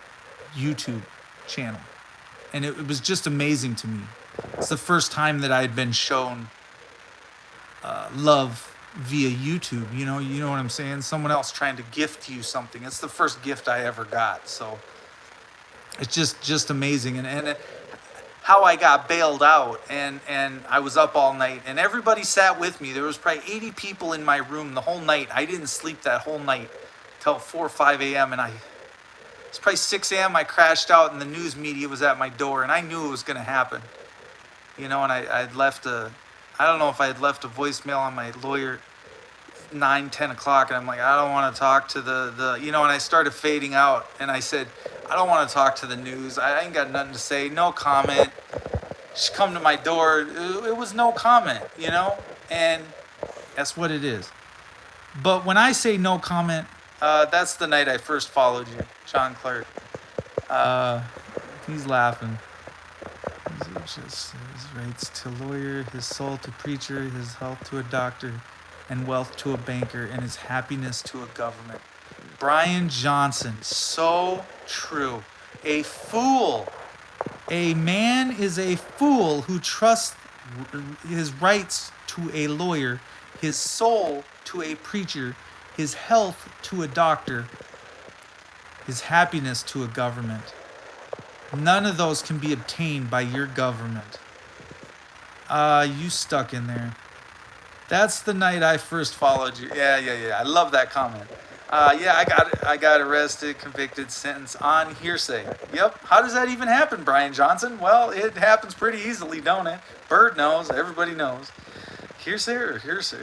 YouTube channel. And it was just amazing to me. It's the first time that I had been shown love via YouTube. You know what I'm saying? Someone else trying to gift you something. It's the first gift I ever got. So it's just amazing. And how I got bailed out and I was up all night and everybody sat with me. There was probably 80 people in my room the whole night. I didn't sleep that whole night till 4 or 5 a.m. and it's probably 6 a.m. I crashed out and the news media was at my door and I knew it was going to happen. And I'd left I don't know if I had left a voicemail on my lawyer 9, 10 o'clock and I'm like, I don't want to talk to the and I started fading out and I said, I don't want to talk to the news. I ain't got nothing to say. No comment. She come to my door. It was no comment, and that's what it is. But when I say no comment, that's the night I first followed you, John Clark. He's laughing. His rights to lawyer, his soul to preacher, his health to a doctor, and wealth to a banker, and his happiness to a government. Brian Johnson, so true. A fool. A man is a fool who trusts his rights to a lawyer, his soul to a preacher, his health to a doctor, his happiness to a government. None of those can be obtained by your government. You stuck in there. That's the night I first followed you. Yeah. I love that comment. Yeah, I got arrested, convicted, sentenced on hearsay. Yep. How does that even happen, Brian Johnson? Well, it happens pretty easily, don't it? Bird knows. Everybody knows. Hearsay or hearsay?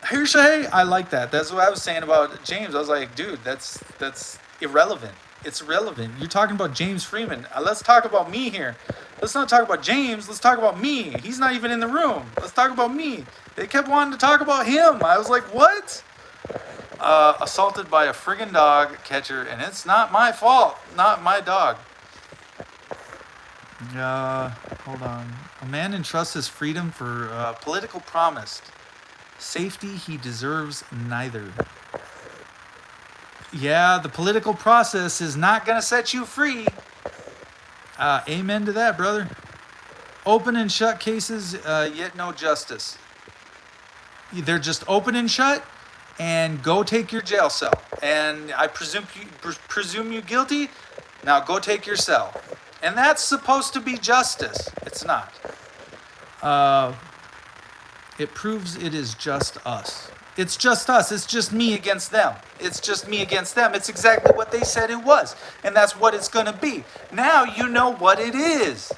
Hearsay. I like that. That's what I was saying about James. I was like, dude, that's irrelevant. It's irrelevant. You're talking about James Freeman. Let's talk about me here. Let's not talk about James. Let's talk about me. He's not even in the room. Let's talk about me. They kept wanting to talk about him. I was like, what? Assaulted by a friggin' dog catcher, and it's not my fault. Not my dog. Hold on. A man entrusts his freedom for political promise. Safety he deserves neither. Yeah, the political process is not going to set you free. Amen to that, brother. Open and shut cases, yet no justice. They're just open and shut, and go take your jail cell. And I presume you guilty. Now go take your cell. And that's supposed to be justice. It's not. It proves it is just us. It's just us. It's just me against them. It's just me against them. It's exactly what they said it was. And that's what it's going to be. Now you know what it is.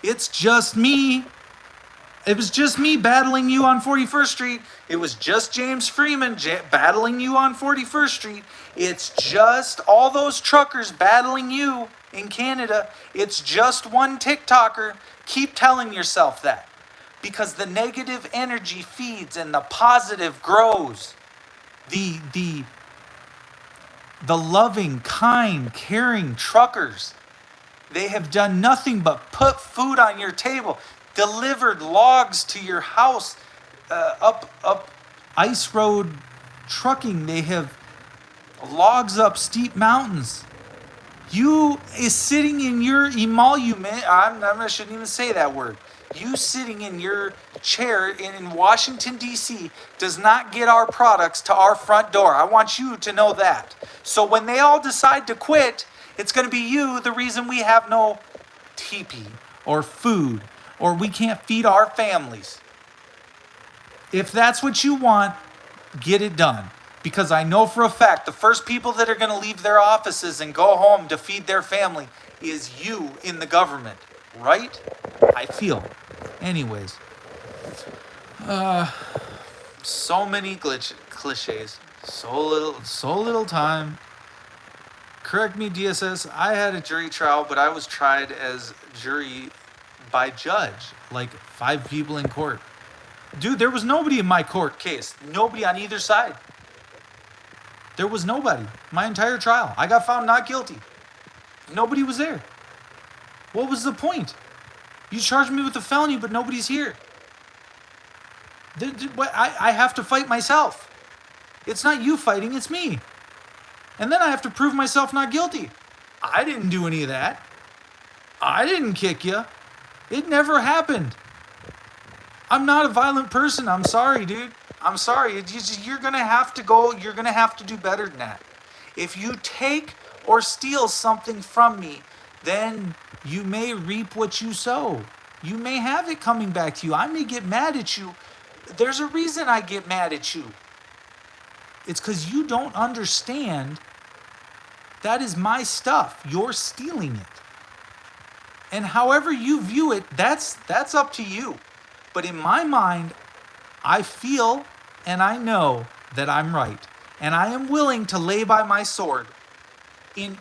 It's just me. It was just me battling you on 41st Street. It was just James Freeman battling you on 41st Street. It's just all those truckers battling you in Canada. It's just one TikToker. Keep telling yourself that. Because the negative energy feeds and the positive grows. The loving, kind, caring truckers, they have done nothing but put food on your table, delivered logs to your house, up ice road trucking. They have logs up steep mountains. You is sitting in your emolument. I shouldn't even say that word. You sitting in your chair in Washington, D.C. does not get our products to our front door. I want you to know that. So when they all decide to quit, it's going to be you the reason we have no teepee or food or we can't feed our families. If that's what you want, get it done. Because I know for a fact the first people that are going to leave their offices and go home to feed their family is you in the government. Right? I feel. Anyways. So many cliches. So little time. Correct me, DSS. I had a jury trial, but I was tried as jury by judge. Like 5 people in court. Dude, there was nobody in my court case. Nobody on either side. There was nobody. My entire trial. I got found not guilty. Nobody was there. What was the point? You charged me with a felony, but nobody's here. I have to fight myself. It's not you fighting, it's me. And then I have to prove myself not guilty. I didn't do any of that. I didn't kick you. It never happened. I'm not a violent person. I'm sorry, dude. I'm sorry. You're going to have to go. You're going to have to do better than that. If you take or steal something from me, then you may reap what you sow. You may have it coming back to you. I may get mad at you. There's a reason I get mad at you. It's because you don't understand that is my stuff. You're stealing it. And however you view it, that's up to you. But in my mind, I feel and I know that I'm right. And I am willing to lay by my sword in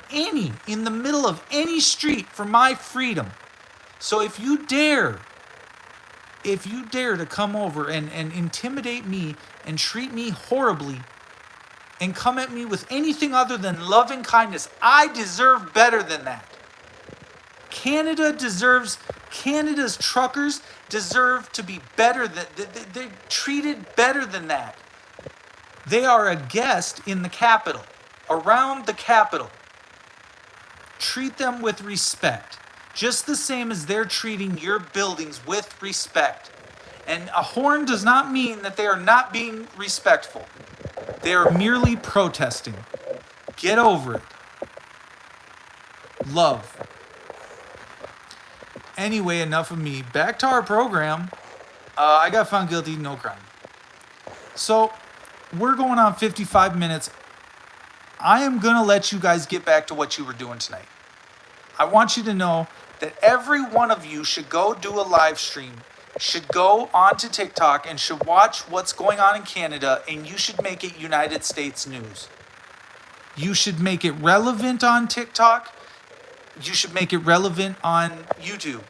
the middle of any street for my freedom. So if you dare to come over and intimidate me and treat me horribly and come at me with anything other than love and kindness, I deserve better than that. Canada's truckers deserve to be better than, they're treated better than that. They are a guest in the capital, around the capital. Treat them with respect, just the same as they're treating your buildings with respect. And a horn does not mean that they are not being respectful. They are merely protesting. Get over it. Love. Anyway, enough of me. Back to our program. I got found guilty, no crime. So we're going on 55 minutes. I am going to let you guys get back to what you were doing tonight. I want you to know that every one of you should go do a live stream, should go onto TikTok and should watch what's going on in Canada, and you should make it United States news. You should make it relevant on TikTok. You should make it relevant on YouTube.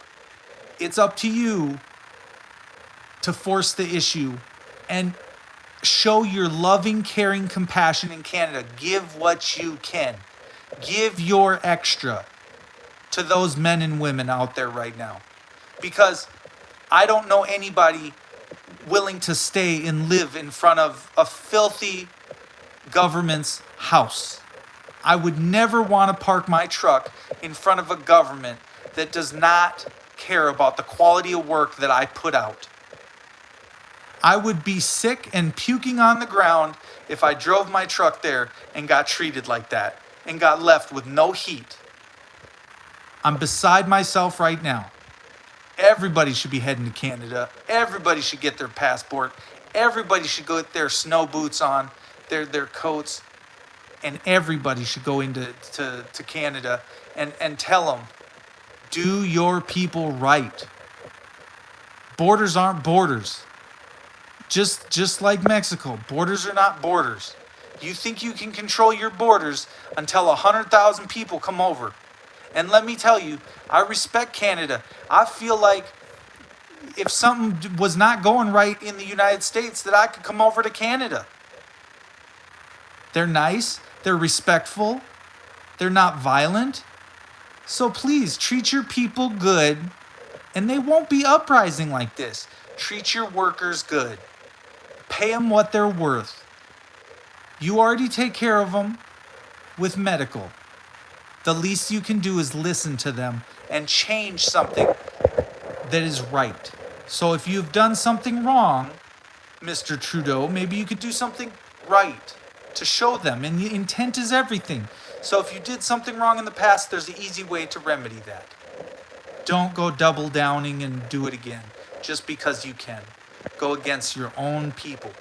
It's up to you to force the issue and show your loving, caring compassion in Canada. Give what you can. Give your extra to those men and women out there right now. Because I don't know anybody willing to stay and live in front of a filthy government's house. I would never want to park my truck in front of a government that does not care about the quality of work that I put out. I would be sick and puking on the ground if I drove my truck there and got treated like that and got left with no heat. I'm beside myself right now. Everybody should be heading to Canada. Everybody should get their passport. Everybody should go get their snow boots on, their coats, and everybody should go into to Canada and tell them, do your people right. Borders aren't borders. Just like Mexico, borders are not borders. You think you can control your borders until 100,000 people come over. And let me tell you, I respect Canada. I feel like if something was not going right in the United States, that I could come over to Canada. They're nice, they're respectful, they're not violent. So please treat your people good, and they won't be uprising like this. Treat your workers good. Pay them what they're worth. You already take care of them with medical. The least you can do is listen to them and change something that is right. So if you've done something wrong, Mr. Trudeau, maybe you could do something right to show them. And the intent is everything. So if you did something wrong in the past, there's an easy way to remedy that. Don't go double downing and do it again just because you can. Go against your own people.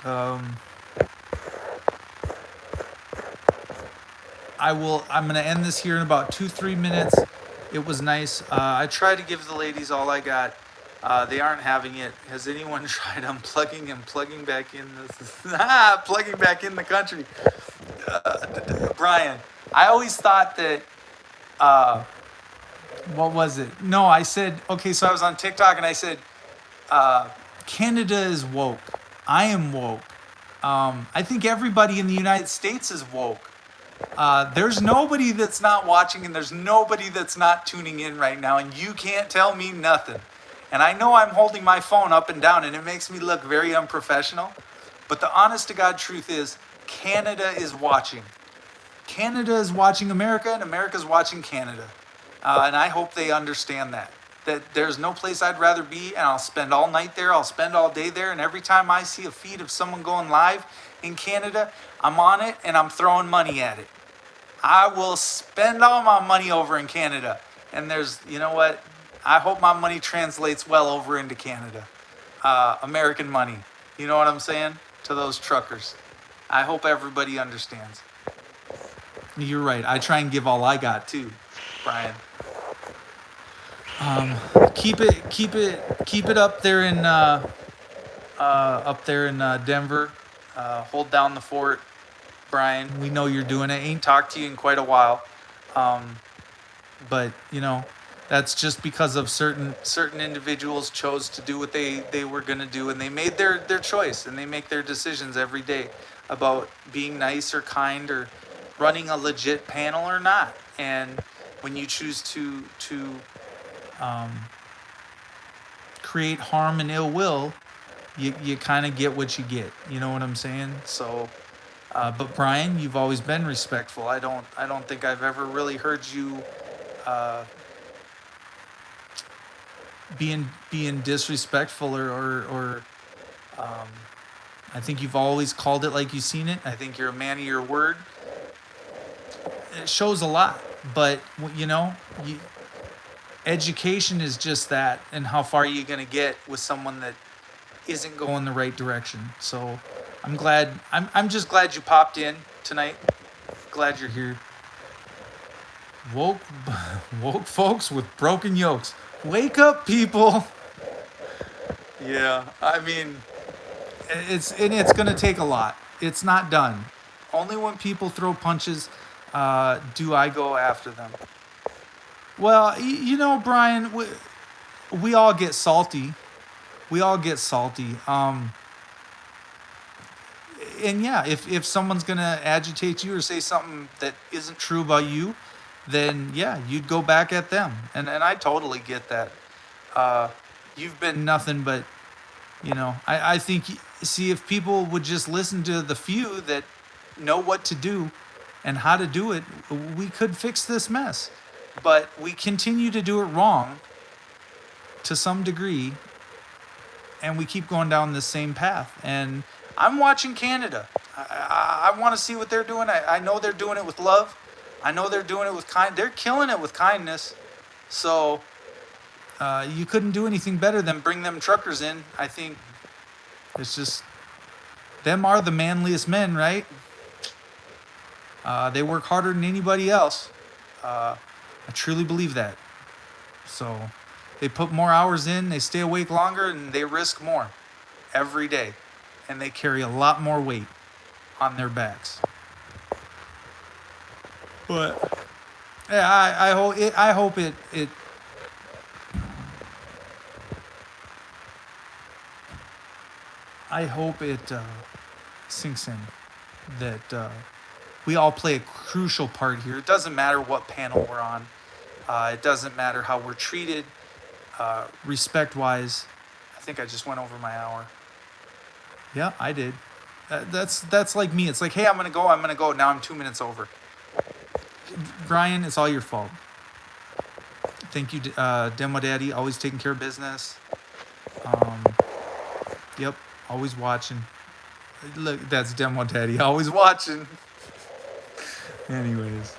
I'm going to end this here in about 2-3 minutes. It was nice. I tried to give the ladies all I got. They aren't having it. Has anyone tried unplugging and plugging back in plugging back in the country? Brian, I always thought that, what was it? No, I said, okay, so I was on TikTok and I said, Canada is woke. I am woke. I think everybody in the United States is woke. There's nobody that's not watching and there's nobody that's not tuning in right now, and you can't tell me nothing. And I know I'm holding my phone up and down and it makes me look very unprofessional, but the honest to God truth is Canada is watching. Canada is watching America and America's watching Canada. And I hope they understand that there's no place I'd rather be, and I'll spend all night there, I'll spend all day there, and every time I see a feed of someone going live in Canada, I'm on it and I'm throwing money at it. I will spend all my money over in Canada. And there's, you know what? I hope my money translates well over into Canada. American money. You know what I'm saying? To those truckers. I hope everybody understands. You're right. I try and give all I got too, Brian. Keep it up there in Denver. Hold down the fort, Brian. We know you're doing it. Ain't talked to you in quite a while, but you know that's just because of certain individuals chose to do what they were gonna do, and they made their choice, and they make their decisions every day about being nice or kind or running a legit panel or not. And when you choose to create harm and ill will, you kind of get what you get. You know what I'm saying? So, but Brian, you've always been respectful. I don't think I've ever really heard you being disrespectful or I think you've always called it like you've seen it. I think you're a man of your word. It shows a lot. But you, education is just that, and how far are you going to get with someone that isn't going the right direction. So I'm just glad you popped in tonight. Glad you're here. Woke woke folks with broken yokes. Wake up, people. Yeah, I mean, it's going to take a lot. It's not done. Only when people throw punches do I go after them. Well, Brian, we all get salty. We all get salty. And yeah, if someone's gonna agitate you or say something that isn't true about you, then yeah, you'd go back at them. And I totally get that. Uh, you've been nothing but, I think, see, if people would just listen to the few that know what to do and how to do it, we could fix this mess. But we continue to do it wrong to some degree, and we keep going down the same path. And I'm watching Canada. I want to see what they're doing. I know they're doing it with love. I know they're doing it with They're killing it with kindness. So you couldn't do anything better than bring them truckers in. I think it's just, them are the manliest men, right? They work harder than anybody else. I truly believe that. So they put more hours in, they stay awake longer, and they risk more every day. And they carry a lot more weight on their backs. But yeah, I hope it sinks in that we all play a crucial part here. It doesn't matter what panel we're on. It doesn't matter how we're treated, respect-wise. I think I just went over my hour. Yeah, I did. That's like me. It's like, hey, I'm gonna go. Now I'm 2 minutes over. Brian, it's all your fault. Thank you, Demo Daddy. Always taking care of business. Yep, always watching. Look, that's Demo Daddy. Always watching. Anyways,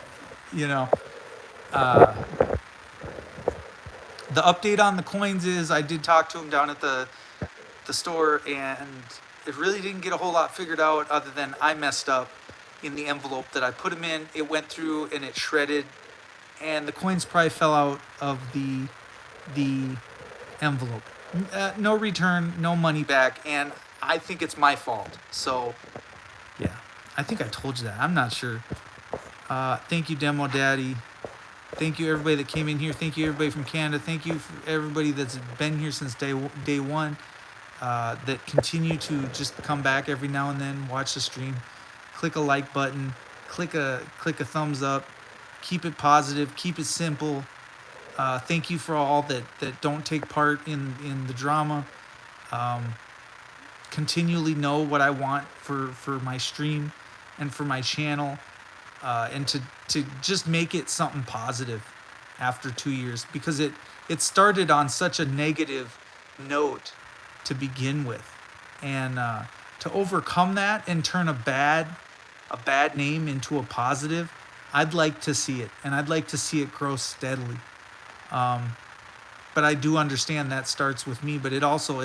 the update on the coins is I did talk to him down at the store, and it really didn't get a whole lot figured out other than I messed up in the envelope that I put them in. It went through and it shredded, and the coins probably fell out of the envelope. No return, no money back, and I think it's my fault. So, yeah, I think I told you that. I'm not sure. Thank you, Demo Daddy. Thank you, everybody that came in here. Thank you, everybody from Canada. Thank you for everybody that's been here since day one. That continue to just come back every now and then, watch the stream, click a like button, click a thumbs up, keep it positive, keep it simple. Thank you for all that don't take part in the drama. Continually know what I want for my stream and for my channel, and to just make it something positive after 2 years, because it started on such a negative note to begin with, and to overcome that and turn a bad name into a positive, I'd like to see it, and I'd like to see it grow steadily. But I do understand that starts with me, but it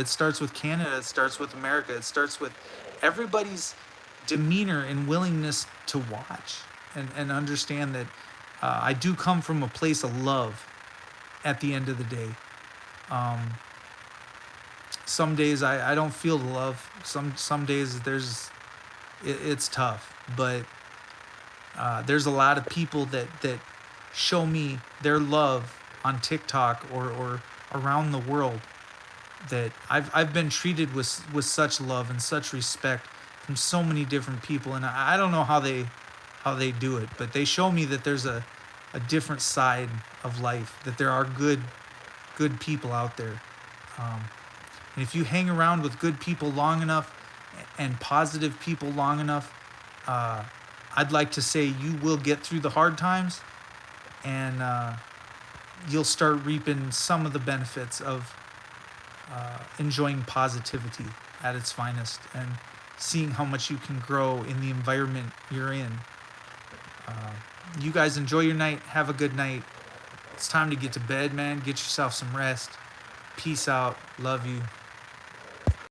starts with Canada, it starts with America, it starts with everybody's demeanor and willingness to watch and understand that I do come from a place of love at the end of the day. Some days I don't feel the love. Some days it's tough, but there's a lot of people that show me their love on TikTok or around the world, that I've been treated with such love and such respect from so many different people, and I don't know how they do it, but they show me that there's a different side of life, that there are good people out there. And if you hang around with good people long enough and positive people long enough, I'd like to say you will get through the hard times, and you'll start reaping some of the benefits of enjoying positivity at its finest and seeing how much you can grow in the environment you're in. You guys enjoy your night. Have a good night. It's time to get to bed, man. Get yourself some rest. Peace out. Love you.